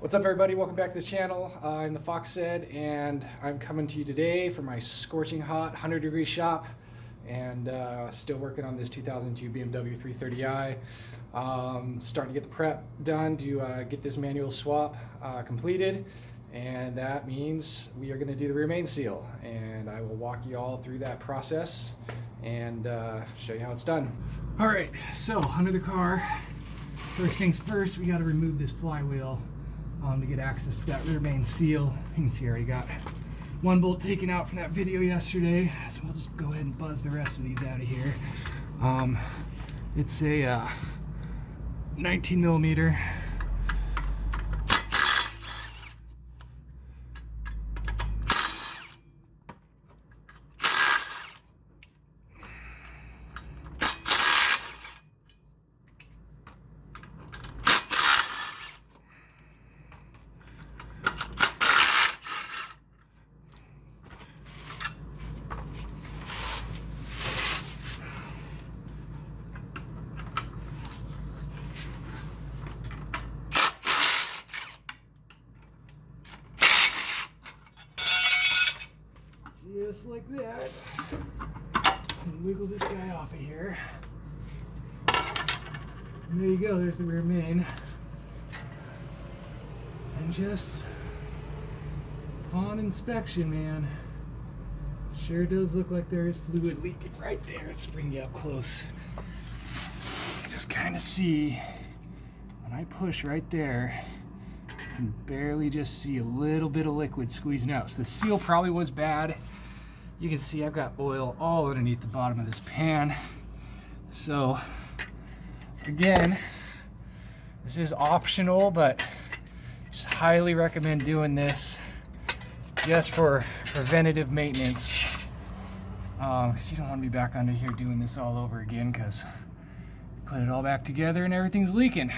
What's up, everybody? Welcome back to the channel. I'm the Fox Said, and I'm coming to you today for my scorching hot 100-degree shop, and still working on this 2002 BMW 330i. Starting to get the prep done to get this manual swap completed, and that means we are going to do the rear main seal, and I will walk you all through that process and show you how it's done. All right, so under the car, first things first, we got to remove this flywheel to get access to that rear main seal. You can see I already got one bolt taken out from that video yesterday, so we'll just go ahead and buzz the rest of these out of here. It's a 19 millimeter. Just like that, and wiggle this guy off of here. And there you go, there's the rear main. And just on inspection, man, sure does look like there is fluid leaking right there. Let's bring you up close. Just kind of see, when I push right there, you can barely just see a little bit of liquid squeezing out. So the seal probably was bad. You can see I've got oil all underneath the bottom of this pan. So again, this is optional, but just highly recommend doing this just for preventative maintenance, because you don't want to be back under here doing this all over again, because put it all back together and everything's leaking.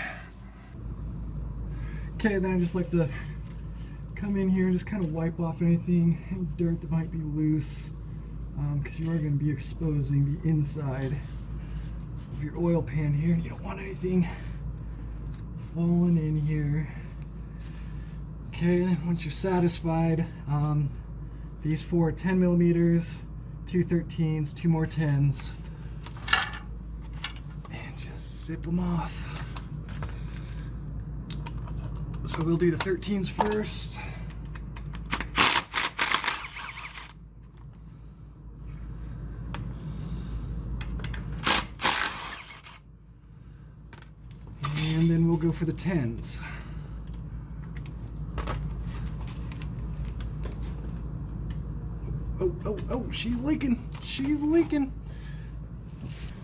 Okay, then I just like to come in here and just kind of wipe off anything, any dirt that might be loose, because you are going to be exposing the inside of your oil pan here. You don't want anything falling in here. Okay, once you're satisfied, these four 10 millimeters, 2 13s, 2 more 10s, and just zip them off. So we'll do the 13s first. And then we'll go for the 10s. Oh, she's leaking. She's leaking.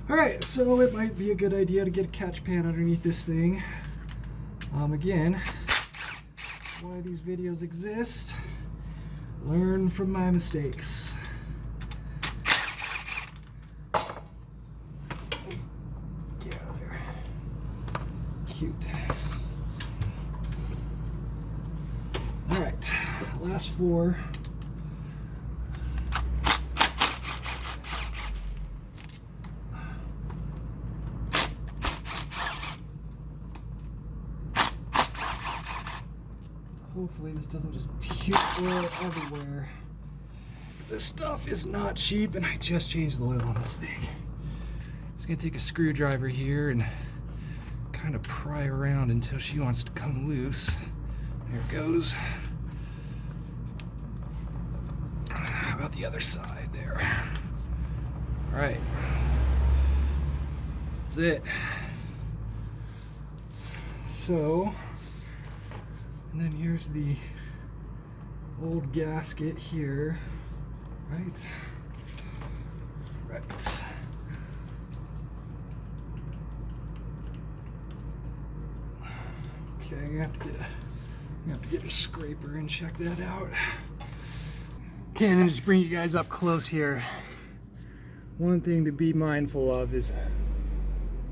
All right, so it might be a good idea to get a catch pan underneath this thing. Again, why these videos exist. Learn from my mistakes. Get out of there. Cute. All right, last four. Hopefully this doesn't just puke oil everywhere, because this stuff is not cheap, and I just changed the oil on this thing. Just gonna take a screwdriver here and kind of pry around until she wants to come loose. There it goes. How about the other side there? All right, that's it. So, and then here's the old gasket here, right? Right. Okay, I'm gonna have to get a scraper and check that out. Okay, and then just bring you guys up close here. One thing to be mindful of is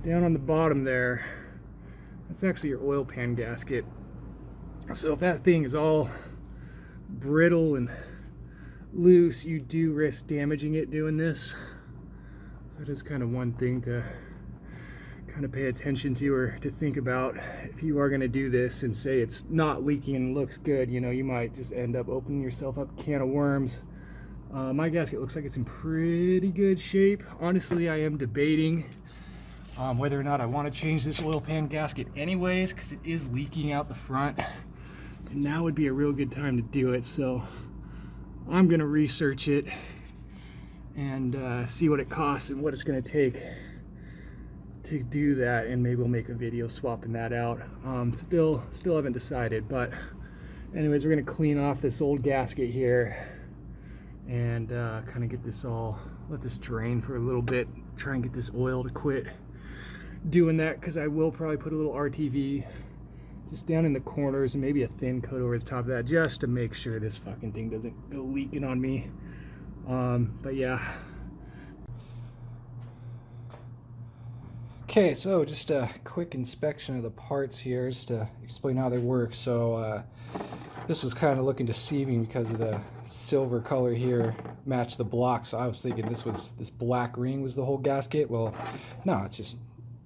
down on the bottom there, that's actually your oil pan gasket. So if that thing is all brittle and loose, you do risk damaging it doing this. So that is kind of one thing to kind of pay attention to or to think about if you are going to do this and say it's not leaking and looks good. You know, you might just end up opening yourself up a can of worms. My gasket looks like it's in pretty good shape. Honestly, I am debating whether or not I want to change this oil pan gasket anyways, because it is leaking out the front, and now would be a real good time to do it. So I'm going to research it and see what it costs and what it's going to take to do that, and maybe we'll make a video swapping that out. Still haven't decided, but anyways, we're going to clean off this old gasket here and kind of get this all, let this drain for a little bit, try and get this oil to quit doing that, because I will probably put a little RTV just down in the corners and maybe a thin coat over the top of that, just to make sure this fucking thing doesn't go leaking on me. But yeah. Okay, so just a quick inspection of the parts here just to explain how they work. So this was kind of looking deceiving because of the silver color here matched the block, so I was thinking this black ring was the whole gasket. Well, no, it's just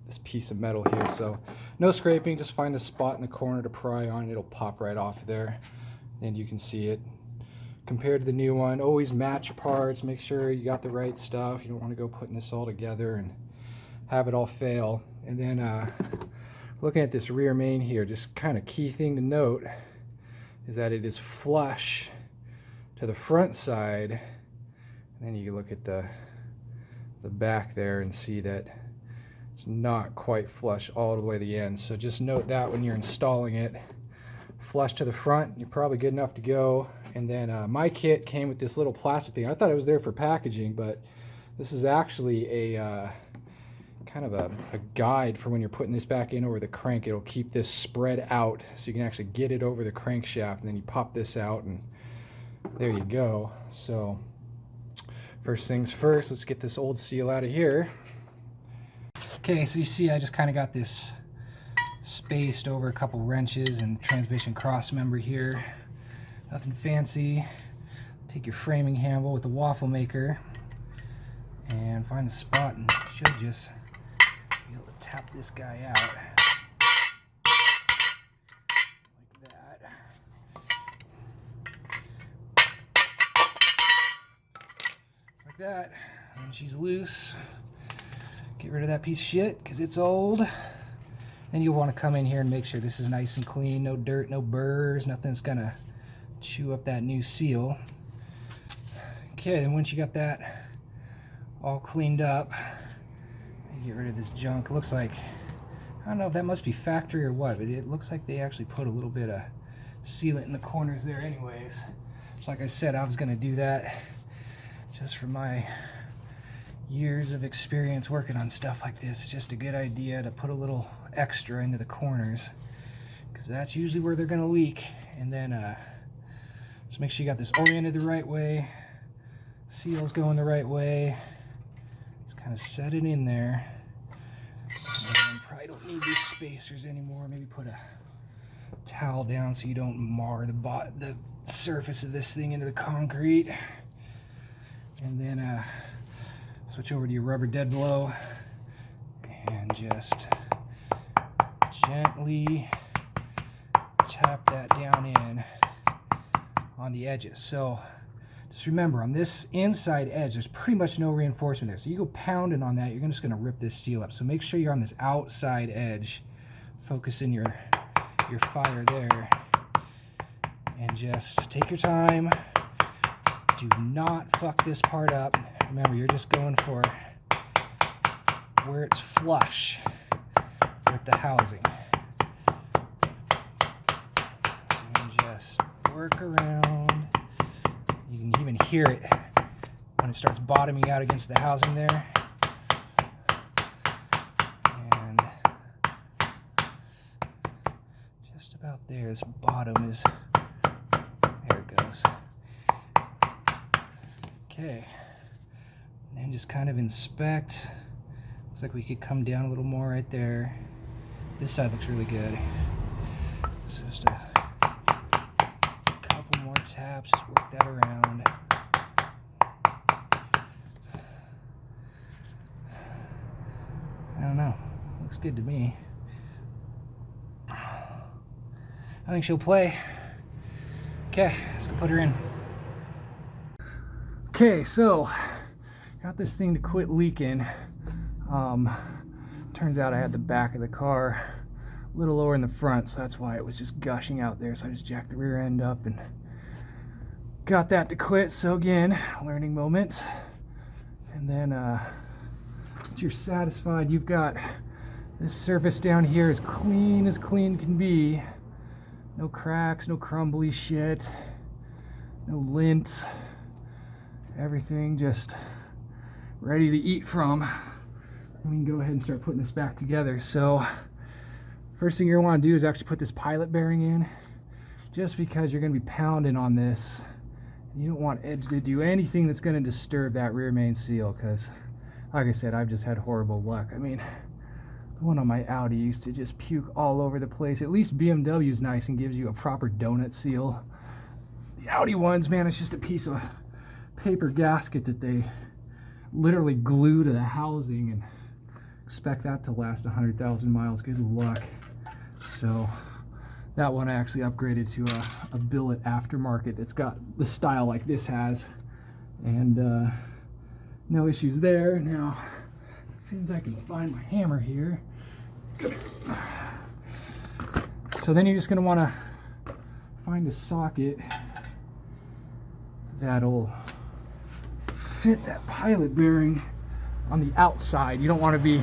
this piece of metal here. So no scraping, just find a spot in the corner to pry on, it'll pop right off there and you can see it. Compared to the new one, always match your parts, make sure you got the right stuff. You don't want to go putting this all together and have it all fail. And then looking at this rear main here, just kind of key thing to note is that it is flush to the front side, and then you look at the back there and see that it's not quite flush all the way to the end. So just note that when you're installing it. Flush to the front, you're probably good enough to go. And then my kit came with this little plastic thing. I thought it was there for packaging, but this is actually a kind of a guide for when you're putting this back in over the crank. It'll keep this spread out so you can actually get it over the crankshaft, and then you pop this out and there you go. So first things first, let's get this old seal out of here. Okay, so you see I just kind of got this spaced over a couple wrenches and transmission cross member here. Nothing fancy. Take your framing handle with the waffle maker and find a spot, and you should just be able to tap this guy out like that. Like that. And she's loose. Get rid of that piece of shit because it's old. Then you'll want to come in here and make sure this is nice and clean, no dirt, no burrs, nothing's gonna chew up that new seal. Okay, then once you got that all cleaned up, get rid of this junk. It looks like, I don't know if that must be factory or what, but it looks like they actually put a little bit of sealant in the corners there anyways. So like I said, I was gonna do that just for my years of experience working on stuff like this. It's just a good idea to put a little extra into the corners because that's usually where they're going to leak. And then just make sure you got this oriented the right way, seals going the right way. Just kind of set it in there. And probably don't need these spacers anymore. Maybe put a towel down so you don't mar the surface of this thing into the concrete. And then switch over to your rubber dead blow and just gently tap that down in on the edges. So just remember, on this inside edge, there's pretty much no reinforcement there. So you go pounding on that, you're just going to rip this seal up. So make sure you're on this outside edge, focusing your fire there, and just take your time. Do not fuck this part up. Remember, you're just going for where it's flush with the housing. And just work around. You can even hear it when it starts bottoming out against the housing there. And just about there, this bottom is, there it goes. Okay. And just kind of inspect. Looks like we could come down a little more right there. This side looks really good. So just a couple more taps, just work that around. I don't know, looks good. did to me. I think she'll play. Okay, let's go put her in. Okay, so got this thing to quit leaking. Turns out I had the back of the car a little lower in the front, so that's why it was just gushing out there. So I just jacked the rear end up and got that to quit. So again, learning moment. And then once you're satisfied, you've got this surface down here as clean can be. No cracks, no crumbly shit, no lint. Everything just ready to eat from. We can go ahead and start putting this back together. So first thing you're gonna want to do is actually put this pilot bearing in, just because you're gonna be pounding on this. You don't want it to do anything that's gonna disturb that rear main seal, because like I said, I've just had horrible luck. I mean, the one on my Audi used to just puke all over the place. At least BMW's nice and gives you a proper donut seal. The Audi ones, man, it's just a piece of paper gasket that they literally glue to the housing and expect that to last 100,000 miles. Good luck. So that one I actually upgraded to a billet aftermarket that's got the style like this has, and no issues there. Now, as soon as I can find my hammer here. So then you're just going to want to find a socket that'll fit that pilot bearing on the outside. You don't want to be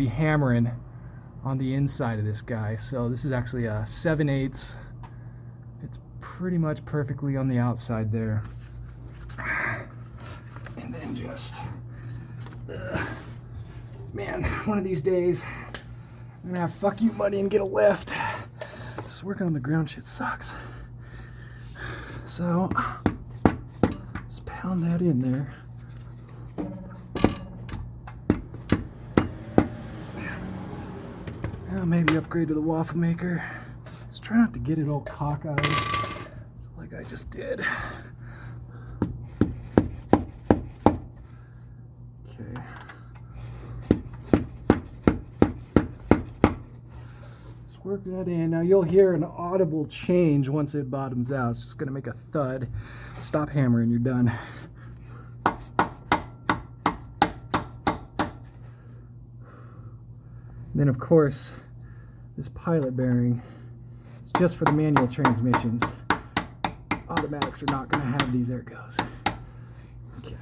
hammering on the inside of this guy. So this is actually a 7/8. It's pretty much perfectly on the outside there. And then just man, one of these days I'm gonna have fuck you money and get a lift. Just working on the ground shit sucks. So just pound that in there. Now maybe upgrade to the waffle maker. Just try not to get it all cockeyed like I just did. Okay. Let's work that in. Now you'll hear an audible change once it bottoms out. It's just gonna make a thud. Stop hammering, you're done. And then of course, this pilot bearing is just for the manual transmissions. Automatics are not gonna have these. There it goes. Okay,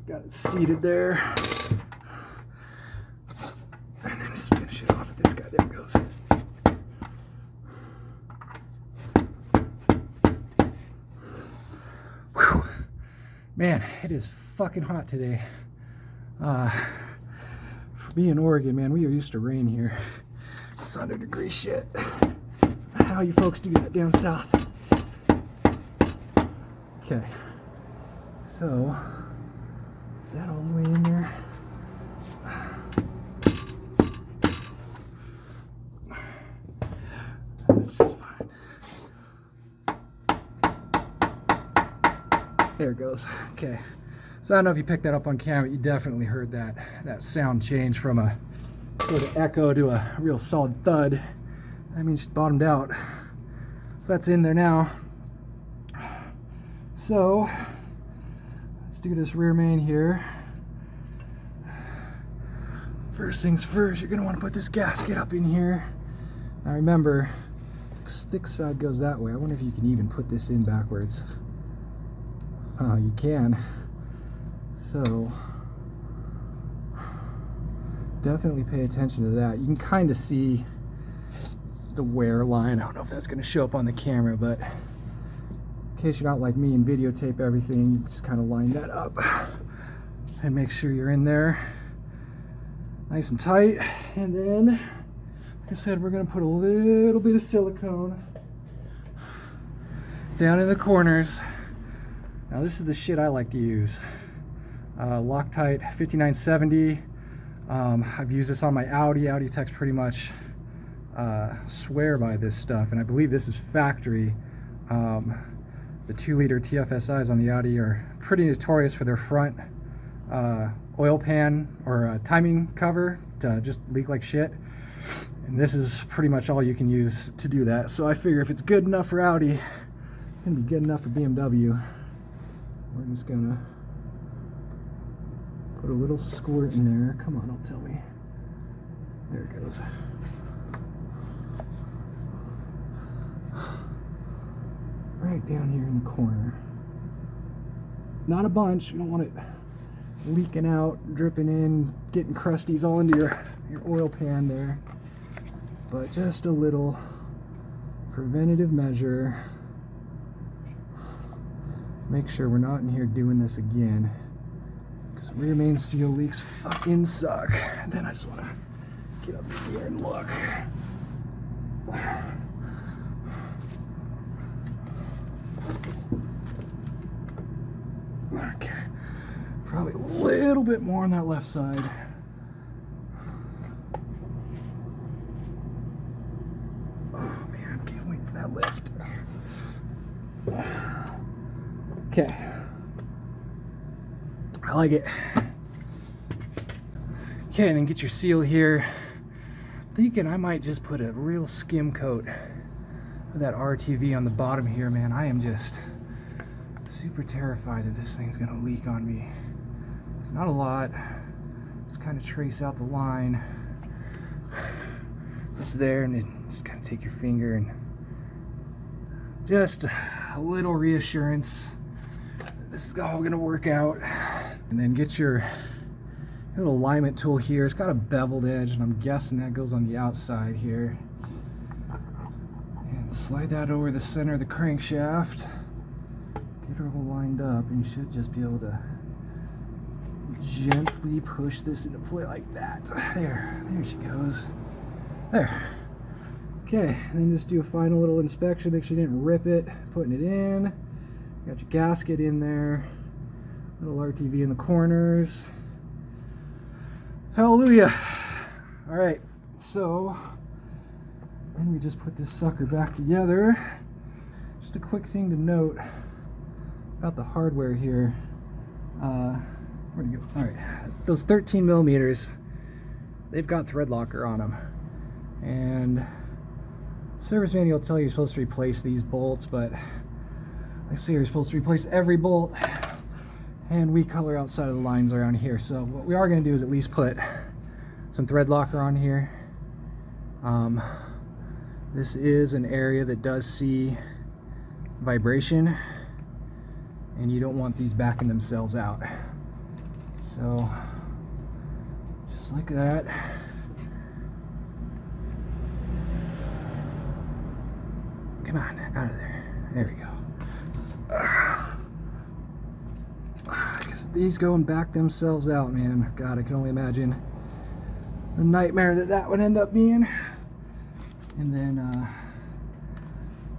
got it seated there. And then just finish it off with this guy. There it goes. Whew. Man, it is fucking hot today. For being in Oregon, man, we are used to rain here. It's 100-degree shit. How you folks do that down south? Okay, so is that all the way in there? That's just fine. There it goes. Okay, so I don't know if you picked that up on camera. You definitely heard that sound change from a sort of echo to a real solid thud. That means she's bottomed out. So that's in there now. So let's do this rear main here. First things first, you're gonna want to put this gasket up in here. Now remember, this thick side goes that way. I wonder if you can even put this in backwards. Oh, you can. So definitely pay attention to that. You can kind of see the wear line. I don't know if that's going to show up on the camera, but in case you're not like me and videotape everything, you just kind of line that up and make sure you're in there nice and tight. And then, like I said, we're going to put a little bit of silicone down in the corners. Now this is the shit I like to use. Loctite 5970. I've used this on my Audi. Audi techs pretty much swear by this stuff, and I believe this is factory. The 2-liter TFSIs on the Audi are pretty notorious for their front oil pan or a timing cover to just leak like shit. And this is pretty much all you can use to do that. So I figure if it's good enough for Audi, it's gonna be good enough for BMW. We're just gonna put a little squirt in there. Come on, don't tell me. There it goes. Right down here in the corner. Not a bunch, you don't want it leaking out, dripping in, getting crusties all into your oil pan there. But just a little preventative measure. Make sure we're not in here doing this again, because rear main seal leaks fucking suck. And then I just want to get up here and look. Okay, probably a little bit more on that left side. Oh man, can't wait for that lift. Okay, I like it. Okay, and then get your seal here. Thinking I might just put a real skim coat of that RTV on the bottom here, man. I am just super terrified that this thing's gonna leak on me. It's not a lot. Just kind of trace out the line that's there, and then just kind of take your finger and just a little reassurance that this is all gonna work out. And then get your little alignment tool here. It's got a beveled edge, and I'm guessing that goes on the outside here. And slide that over the center of the crankshaft. Get her all lined up, and you should just be able to gently push this into play like that. There she goes. There. Okay, and then just do a final little inspection, make sure you didn't rip it, putting it in. Got your gasket in there, little RTV in the corners. Hallelujah. All right, so then we just put this sucker back together. Just a quick thing to note about the hardware here. Where'd it go? All right, those 13 millimeters, they've got thread locker on them, and service manual will tell you you're supposed to replace these bolts, but they say you're supposed to replace every bolt, and we color outside of the lines around here. So what we are going to do is at least put some thread locker on here. This is an area that does see vibration, and you don't want these backing themselves out. So just like that. Come on, out of there. There we go. These go and back themselves out, man. God, I can only imagine the nightmare that would end up being. And then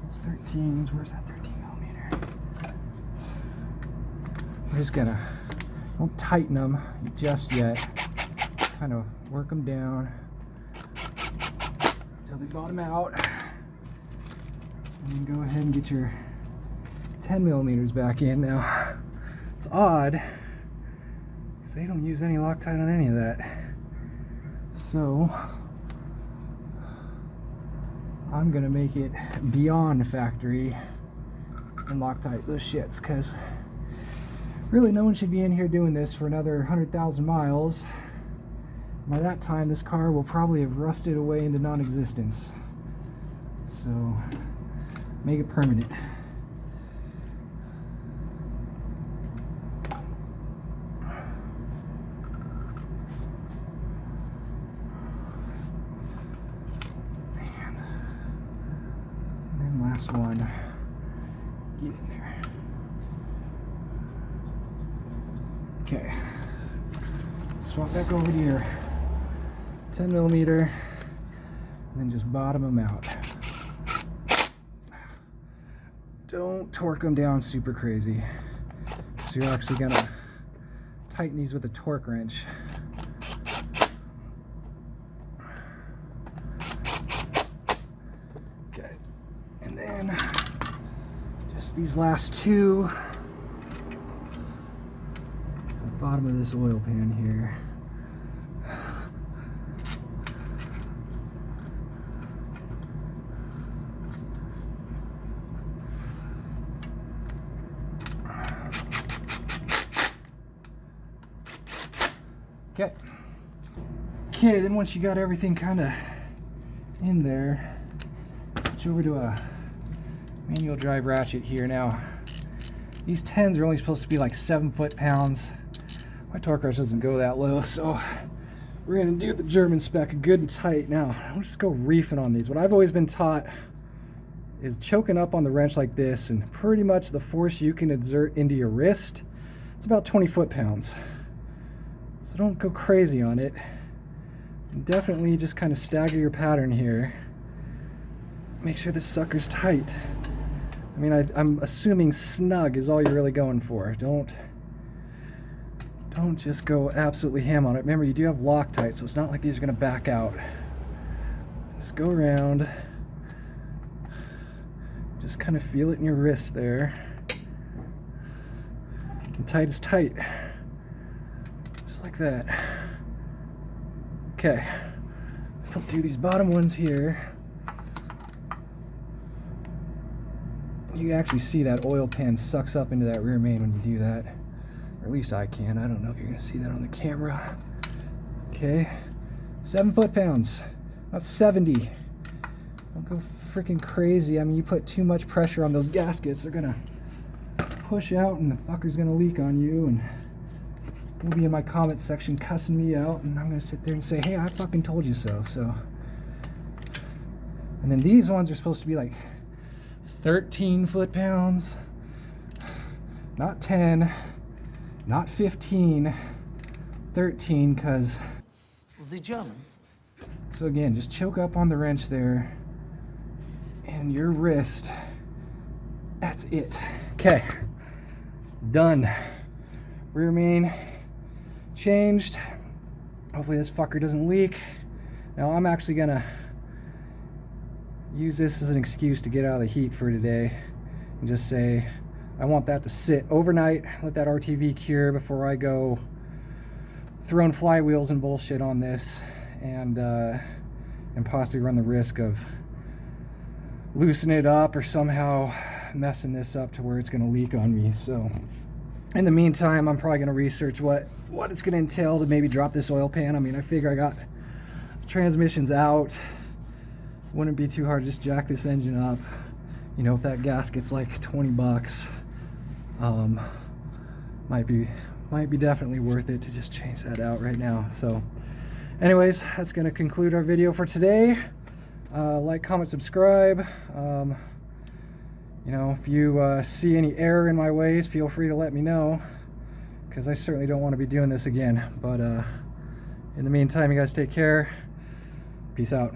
those 13s, where's that 13 millimeter? We're just gonna, don't tighten them just yet. Kind of work them down until they bottom out. And then go ahead and get your 10 millimeters back in. Now, it's odd because they don't use any Loctite on any of that. So I'm gonna make it beyond factory and Loctite those shits, because really no one should be in here doing this for another 100,000 miles. By that time, this car will probably have rusted away into non-existence. So make it permanent. Last one, get in there. Okay, swap back over to your 10 millimeter, and then just bottom them out. Don't torque them down super crazy, so you're actually gonna tighten these with a torque wrench. And just these last two, bottom of this oil pan here. Okay. Okay, then once you got everything kind of in there, switch over to a manual drive ratchet here. Now, these 10s are only supposed to be like 7 foot-pounds. My torque wrench doesn't go that low, so we're gonna do the German spec good and tight. Now, I'll just go reefing on these. What I've always been taught is choking up on the wrench like this, and pretty much the force you can exert into your wrist, it's about 20 foot-pounds. So don't go crazy on it. And definitely just kind of stagger your pattern here. Make sure this sucker's tight. I mean, I'm assuming snug is all you're really going for. Don't just go absolutely ham on it. Remember, you do have Loctite, so it's not like these are going to back out. Just go around. Just kind of feel it in your wrist there. And tight is tight. Just like that. Okay. I'll do these bottom ones here. You actually see that oil pan sucks up into that rear main when you do that. Or at least I can. I don't know if you're going to see that on the camera. Okay. 7 foot-pounds. Not 70. Don't go freaking crazy. I mean, you put too much pressure on those gaskets, they're going to push out and the fucker's going to leak on you. And you'll be in my comment section cussing me out. And I'm going to sit there and say, hey, I fucking told you so. And then these ones are supposed to be like 13 foot-pounds, not 10, not 15, 13, because the Germans. So again, just choke up on the wrench there and your wrist. That's it. Okay, done. Rear main changed. Hopefully this fucker doesn't leak. Now I'm actually gonna use this as an excuse to get out of the heat for today and just say I want that to sit overnight, let that RTV cure before I go throwing flywheels and bullshit on this and possibly run the risk of loosening it up or somehow messing this up to where it's going to leak on me. So in the meantime, I'm probably going to research what it's going to entail to maybe drop this oil pan. I mean, I figure I got transmissions out. Wouldn't be too hard to just jack this engine up. You know, if that gasket's like 20 bucks, might be definitely worth it to just change that out right now. So anyways, that's going to conclude our video for today. Like, comment, subscribe. You know, if you see any error in my ways, feel free to let me know, because I certainly don't want to be doing this again. But in the meantime, you guys take care. Peace out.